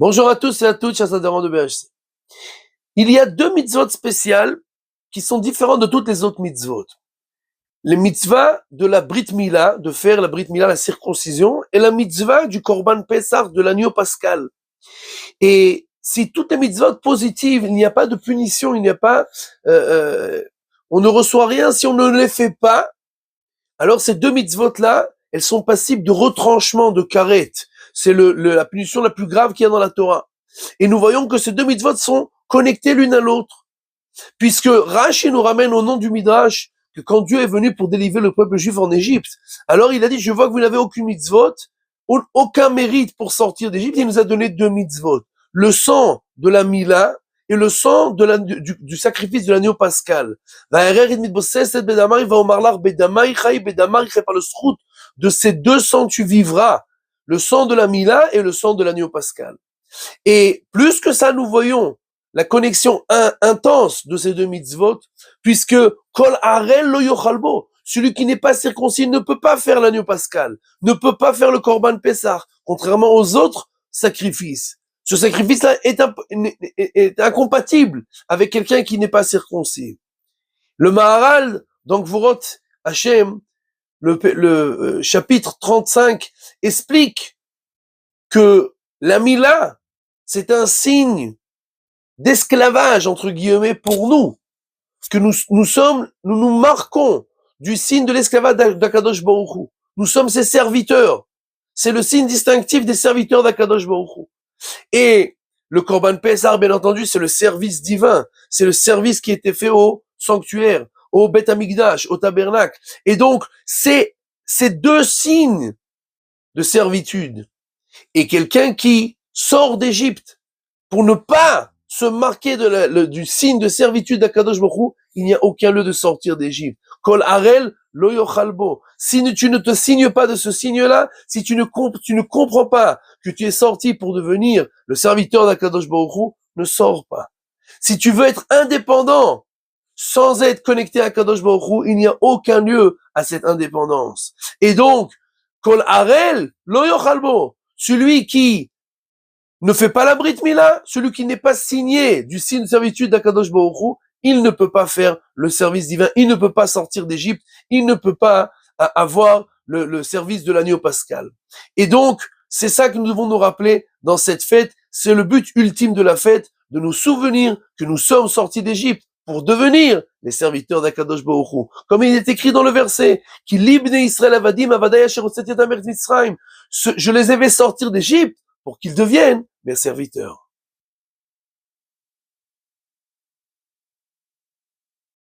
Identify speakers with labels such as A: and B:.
A: Bonjour à tous et à toutes, chers adhérents de BHC. Il y a deux mitzvot spéciales qui sont différentes de toutes les autres mitzvot. Les mitzvahs de la Brit Mila, de faire la Brit Mila, la circoncision, et la mitzvah du Korban Pessah, de l'agneau pascal. Et si toutes les mitzvot positives, il n'y a pas de punition, il n'y a pas, on ne reçoit rien si on ne les fait pas, alors ces deux mitzvot-là, elles sont passibles de retranchement, de karet. C'est la punition la plus grave qu'il y a dans la Torah. Et nous voyons que ces deux mitzvot sont connectés l'une à l'autre. Puisque Rashi nous ramène au nom du Midrash que quand Dieu est venu pour délivrer le peuple juif en Égypte, alors il a dit, je vois que vous n'avez aucune mitzvot, aucun mérite pour sortir d'Égypte, il nous a donné deux mitzvot. Le sang de la Mila et le sang du sacrifice de l'agneau pascal. Par le srout de ces deux sangs tu vivras, le sang de la Mila et le sang de l'agneau pascal. Et plus que ça, nous voyons la connexion intense de ces deux mitzvot, puisque Kol Harel lo yochalbo, celui qui n'est pas circoncis ne peut pas faire l'agneau pascal, ne peut pas faire le Korban Pessah, contrairement aux autres sacrifices. Ce sacrifice-là est incompatible avec quelqu'un qui n'est pas circoncis. Le Maharal, donc Vorot Hashem, le chapitre 35, explique que la Mila, c'est un signe d'esclavage, entre guillemets, pour nous. Parce que nous marquons du signe de l'esclavage d'Akadosh Baruch Hu. Nous sommes ses serviteurs. C'est le signe distinctif des serviteurs d'Akadosh Baruch Hu. Et le Korban Pessah, bien entendu, c'est le service divin. C'est le service qui était fait au sanctuaire, au Beth Amikdash, au tabernacle. Et donc, c'est ces deux signes de servitude. Et quelqu'un qui sort d'Égypte pour ne pas se marquer du signe de servitude d'Akadosh Baruch Hu, il n'y a aucun lieu de sortir d'Égypte. Kol Harel lo yochalbo. Si tu ne te signes pas de ce signe-là, si tu ne comprends pas que tu es sorti pour devenir le serviteur d'Akadosh Baruch Hu, ne sors pas. Si tu veux être indépendant, sans être connecté à Akadosh Baruch Hu, il n'y a aucun lieu à cette indépendance. Et donc, Kol Harel lo yochalbo. Celui qui ne fait pas la Brit Mila, celui qui n'est pas signé du signe de servitude d'Akadosh Baruch Hu, il ne peut pas faire le service divin, il ne peut pas sortir d'Égypte, il ne peut pas avoir le service de l'agneau pascal. Et donc, c'est ça que nous devons nous rappeler dans cette fête, c'est le but ultime de la fête, de nous souvenir que nous sommes sortis d'Égypte pour devenir les serviteurs d'Akadosh Baruch Hu. Comme il est écrit dans le verset, qui libne Israël avadim avadai asher hotzetim et Mitzrayim, je les ai fait sortir d'Égypte pour qu'ils deviennent mes serviteurs.